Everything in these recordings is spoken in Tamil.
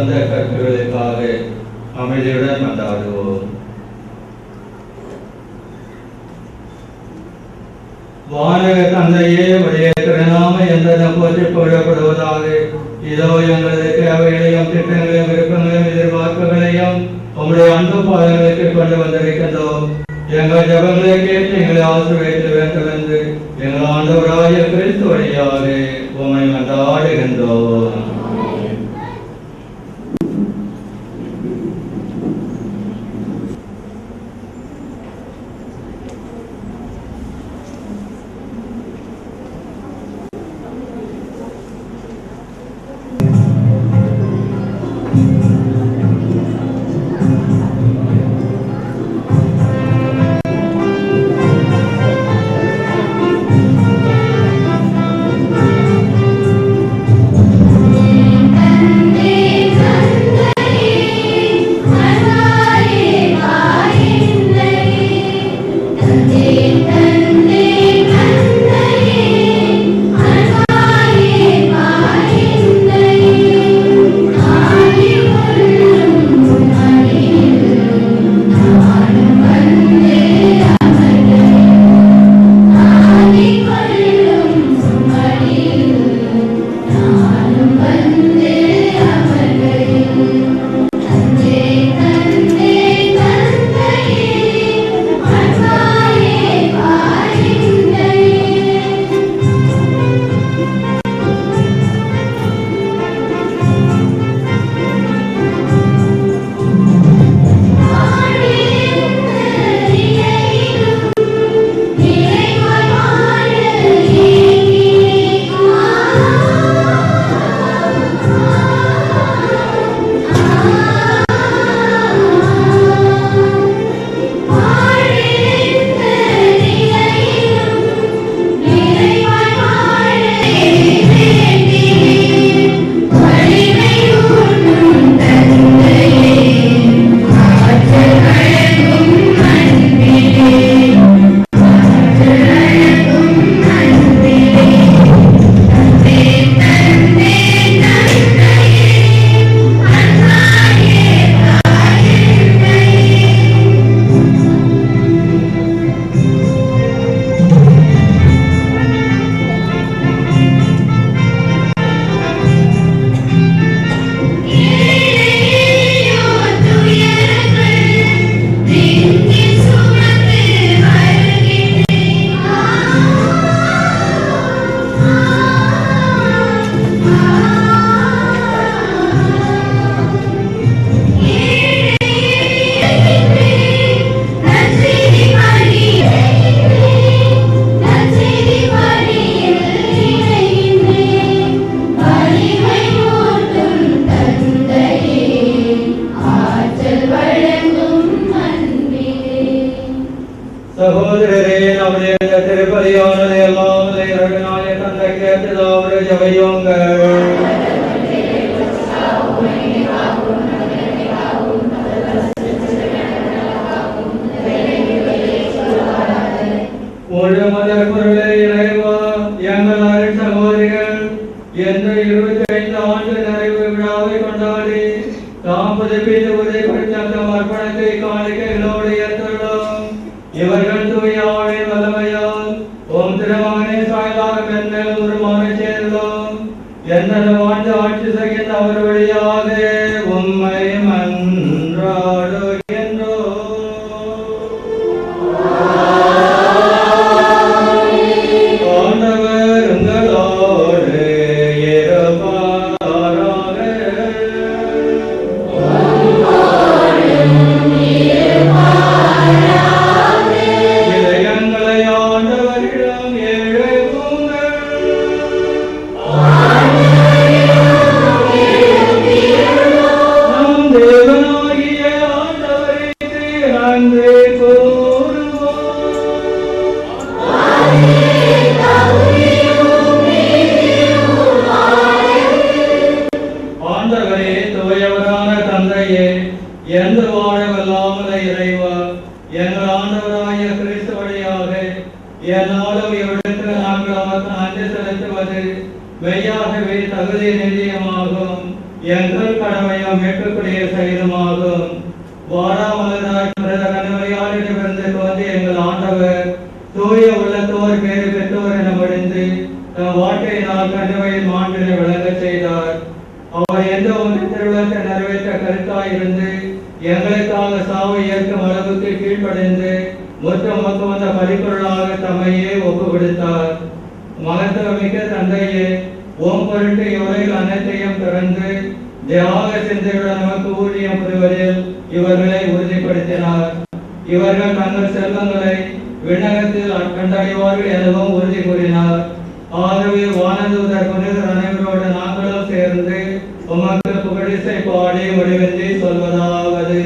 தந்த கற்புகளுக்காக அமைதியுடன் கொண்டாடுவோம். வானக தந்தையே, உடைய திருநாம எந்த போற்றி போடப்படுவதாக. இதோ எங்களது தேவைகளையும் திட்டங்களையும் விருப்பங்களையும் எதிர்பார்ப்புகளையும் உங்களுடைய அன்பு பாதங்களுக்கு கொண்டு வந்திருக்கின்றோம். எங்கள் ஜபங்களை கேட்டு எங்களை ஆசீர்வதிக்க வேண்டும் என்று எங்கள் ஆண்டவராகிய கிறிஸ்து வழியாக உம்மை கொண்டாடுகின்றோம். சகோதரரே, நம்முடைய திருப்பலியானது எல்லாம் இறைவனாய தந்தைக்கு ஏற்றதாவது ஜெபியுங்கள். ஒரு மதர் பொருளை இறைவா, எங்கள் அருள் சகோதரிகள் என்ற 25 ஆண்டு நிறைவு விழாவை கொண்டாடி தாம் புதுப்பித்து உதவிப்படுத்த அர்ப்பணத்தை காணிக்கைகளோடு ஏற்றுள்ளோம். இவர்கள் தூயாவே வல்லமையால் ஓம் திருமகனே சாயலாக மென்மேல் உருமாறி சேர்ந்தோம். எந்த வாழ்ந்து ஆட்சி செய்கின்ற அவர் வழியாக உம்மை மன்றாடுகின்றோம். ஆண்டவர் உங்களோடு இருப்பாராக. இதயங்களை ஆண்டவரிடம் எழுப்புங்கள். நம் தேவனாகிய ஆண்டவருக்கு நன்றி கூறுவோம். ஆண்டவரே, தூயவரான தந்தையே, எந்த வாழவல்லாமல இறைவா, எங்கள் ஆண்டவராகிய கிறிஸ்து வழியாக என்னாலும் இவ்விடத்தில் நாங்கள் அவருக்கு நன்றி செலுத்துவது மெய்யாகவே தகுதி நிதியமாகும். எங்கள் கடமையும் மீட்கக்கூடிய செயலுமாகும். வாராமலராய் கணவரையாளிடமிருந்து தோன்றி எங்கள் ஆண்டவர் தூய உள்ளத்தோர் பேறு பெற்றோர் என முடிந்து தம் வாழ்க்கையினால் கண்டவையில் மாண்பினை விளங்க செய்தார். அவர் எந்த ஒன்று திருவிழத்தை நிறைவேற்ற கருத்தாயிருந்து எங்களுக்காக சாவை ஏற்கும் அளவுக்கு கீழ்ப்படைந்து மொத்த வந்த பரிபொருளாக தம்மையே ஒப்பு கொடுத்தார். மகத்துவமிக்க தந்தையே, ஓம் பொருட்டு இவரையில் அனைத்தையும் திறந்து தியாக சிந்தையுடன் நமக்கு ஊழியம் புரிவதில் இவர்களை உறுதிப்படுத்தினார். இவர்கள் தங்கள் செல்வங்களை விண்ணகத்தில் கண்டடைவார்கள் எனவும் உறுதி கூறினார். ஆகவே வானதூதர் புனிதர் அனைவரோடு நாங்களும் சேர்ந்து உமக்கு புகழிசை பாடி முடிவின்றி சொல்வதாவது: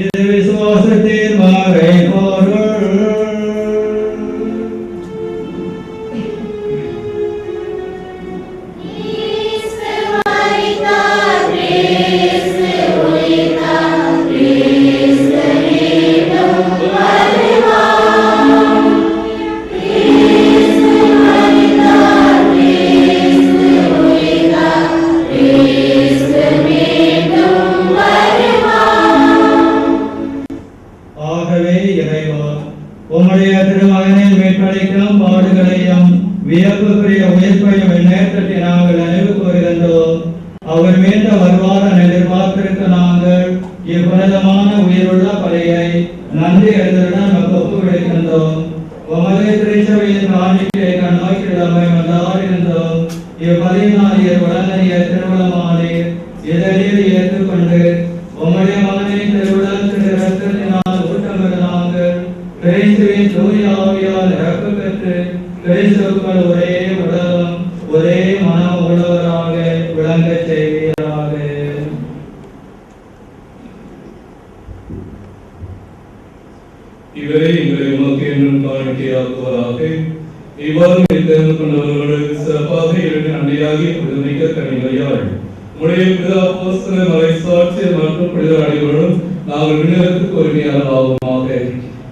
இது விசுவாசத்தின் மறை பொருள். வியப்புக்குரிய உயிர்ப்பையும் இந்நேரத்தில் நாங்கள் நினைவு கூறுகின்றோம். அவர் மீண்டும் வருவார் என எதிர்பார்க்க உமது திருச்சபையின் காணிக்கை கண்ணோக்கிழமை வந்தாடுகின்றோம். இப்பதினாலியர் வளங்கரிய திருவிழமானீர் இதழில் ஏற்றுக்கொண்டு உம்முடைய மகனின் திருவிழல் திரு ரத்தத்தினால் ஊட்டம் பெற நாங்கள் கிறிஸ்துவின் தூய ஆவியால் இறப்பு பெற்று கிறிஸ்துவுக்குள் ஒரே உடலும் ஒரே மனம் உள்ளவராக விளங்கச் செய்வீராக. இவரை எங்களை உமக்கு என்றும் காணிக்கையாக்குவதாக. இவ்வாறு தெரிந்து கொண்டவர்களோடு சிறப்பாக இரண்டு அண்டையாகி புதுமைக்க கனிமையாள் உடைய பிதா அப்போஸ்தலர் மறைசாட்சியர் மற்றும் புனித அனைவரும் நாங்கள் விண்ணகத்துக்கு உரிமையாளராகுமாக.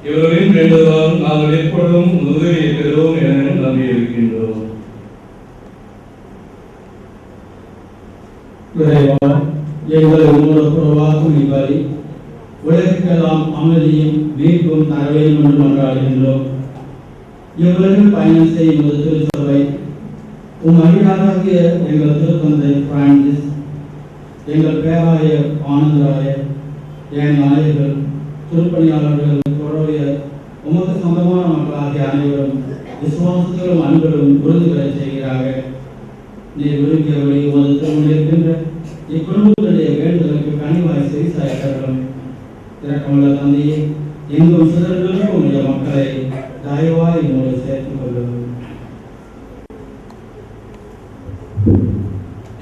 இவர்களின் வேண்டுதலால் நாங்கள் எப்பொழுதும் உதவியை பெறுவோம் என நம்பியிருக்கின்றோம். எங்களை உருவாக்கும் இவரை உலகெல்லாம் அமைதியும் மீட்பும் தர வேண்டும் என்று மன்றாடுகின்றோம். இவ்வுலகில் பயணம் செய்யும் திருச்சபை அடியாராகிய எங்கள் திருத்தந்தை பிரான்சிஸ், எங்கள் பேராயர் ஆனந்தராயர், என் நாயகர்கள், திருப்பணியாளர்கள், தொடர்புடைய உமக்கு சொந்தமான மக்களாகிய அனைவரும் விசுவாசத்திலும் அன்பிலும் உறுதி பெற செய்கிறார்கள். நீர் விரும்பியபடி உமது திருமணியிருக்கின்ற இக்குடும்பத்துடைய வேண்டுதலுக்கு கனிவாய் செவிசாய்க்கிறோம். திறக்கமுள்ள தந்தையை எங்கும் சிதறலுக்கு உடைய மக்களை தயவாய் உங்களை சேர்த்துக் கொள்ளும்.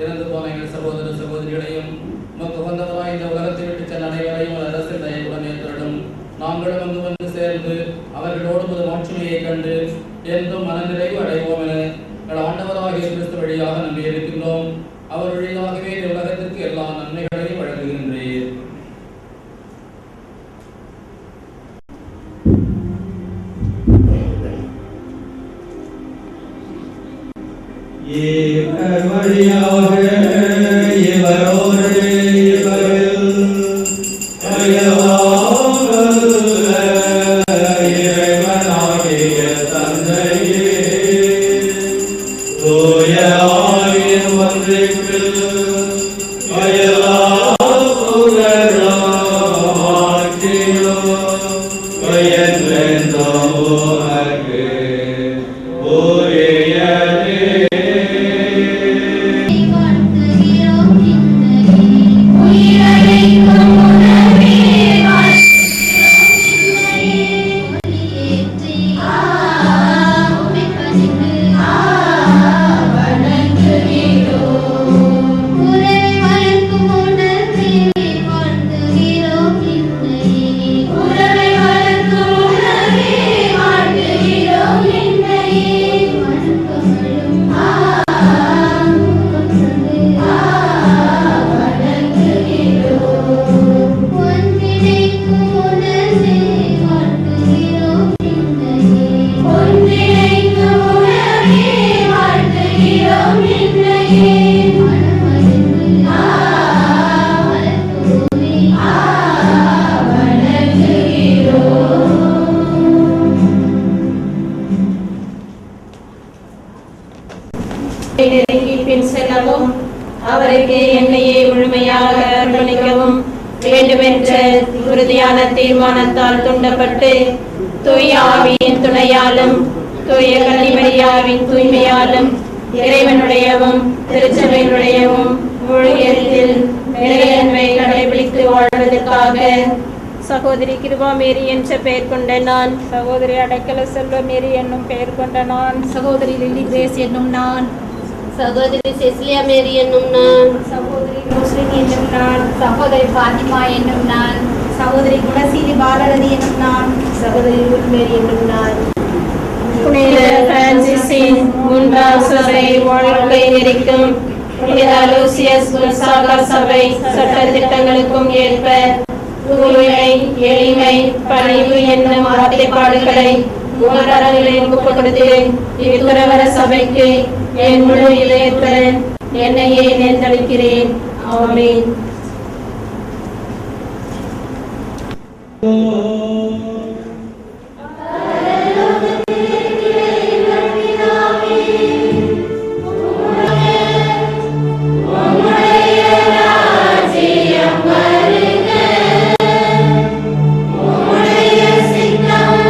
இறந்து போன எங்கள் சகோதர சகோதரிகளையும் உமக்கு வந்தவராய் இந்த உலகத்தை விட்டு சென்ற அனைவரையும் அரசு தயவுடன் ஏற்றிடும். நாங்களும் அங்கு வந்து சேர்ந்து அவர்களோடு முதல் மாட்சிமையை கண்டு என்றும் மனநிறைவு அடைவோம் என எங்கள் ஆண்டவராகிய கிறிஸ்து வழியாக நம்பியிருக்கின்றோம். அவர் வழியாகவே இந்த உலகத்திற்கு எல்லா நன்மைகளையும் வழங்குகின்றீர். இவர் வழியாக இவரோடு இவரில் இறைவனாகிய தந்தையே தூய ஆவியின் ஒன்றிப்பில் எல்லா புகழும் ஆட்சியும் என்றென்றும் உமக்கு உரியதே. அவருக்கு என்னையே முழுமையாக அர்ப்பணிக்கவும் வேண்டுமென்ற உறுதியான தீர்மானத்தால் தூண்டப்பட்டு தூய ஆவியின் துணையாலும் தூய கன்னிமரியாவின் தூய்மையாலும் இறைவனுடையவும் திருச்சபையினுடையவும் ஊழியத்தில் இறையன்பை கடைபிடித்து வாழ்வதற்காக சகோதரி கிருபா மேரி என்ற பெயர் கொண்ட நான், சகோதரி அடைக்கல செல்வ மேரி என்னும் பெயர் கொண்ட நான், சகோதரி லில்லி கிரேஸ் என்னும் நான், சகோதரி செசிலியா மேரி என்னும் நான், சகோதரி ரோஸ்லின் என்னும் நான், சகோதரி பாத்திமா என்னும் நான், சகோதரி குணசீலி பாரதி என்னும் நான், சகோதரி ரூத் மேரி என்னும் நான், புனித பிரான்சிஸின் மூன்றாம் சபை வாழ்க்கை நெறிக்கும் புனித லூசியஸ் குன்சாகா சபை சட்ட திட்டங்களுக்கும் ஏற்ப தூய்மை, எளிமை, பணிவு என்னும் வார்த்தைப்பாடுகளை உமரங்களில் ஒப்புக் கொடுத்து இத்துறவர சபைக்கு என் முழு இதயத்துடன் என்னையே நேர்ந்தளிக்கிறேன். ஆமென். உம்முடைய சித்தம்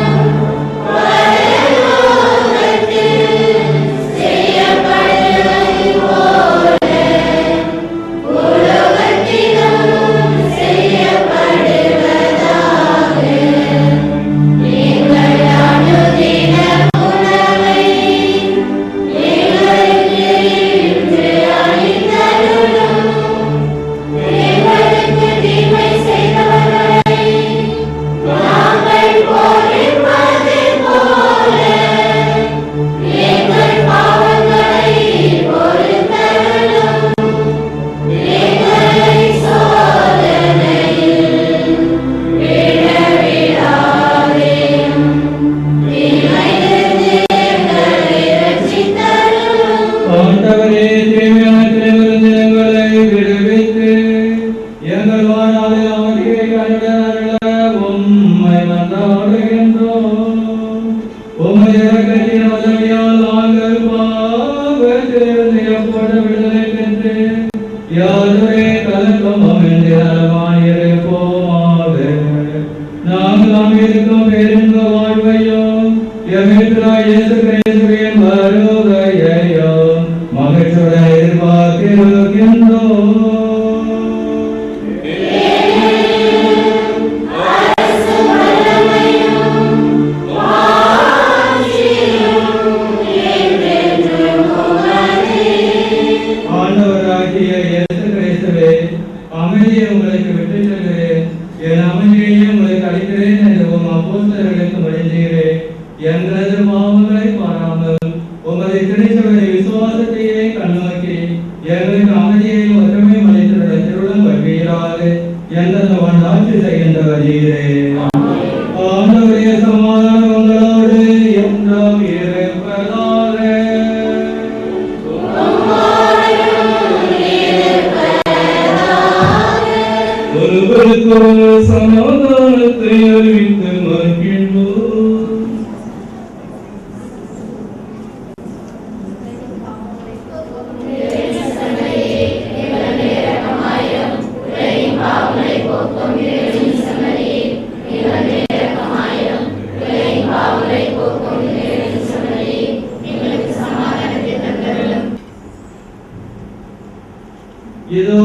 உம்முடைய இரக்கத்தின் உதவியால் நாங்கள் பாவத்திலிருந்து எப்போது விடுதலை பெற்று யாருடைய கலக்கமின்றி நலமாயிருப்போமாக. நாங்கள் அமிர்தம் பெருந்த வாழ்வையும் எமித்ராய் இயேசு கிறிஸ்துவின் வருகையையும் மகிழ்ச்சியுடன் எதிர்பார்த்திருக்கின்றோம். ஆண்டவராகிய இயேசு கிறிஸ்துவே, அமைதியை உங்களுக்கு விட்டுச் செல்கிறேன், என் அமைதியை உங்களுக்கு அளிக்கிறேன் என்று உம் அப்போஸ்தலர்களுக்கு மொழிந்தீரே. எங்களது பாவங்களை பாராமல் உமது திருச்சபையின் விசுவாசத்தையே கண்ணோக்கி எங்களுக்கு அமைதியையும் ஒற்றுமையும் அளித்துள்ள திருவிழம் வருவீராக. எந்தெந்த ஆட்சி செய்கின்றவர் நீரே. ஆண்டவருடைய சமாதானம் உங்களோடு என்றும் இருப்பதாக. ஒருவருக்கொரு சமாதானத்தை அறிவித்து மகிழ்வோம். இதோ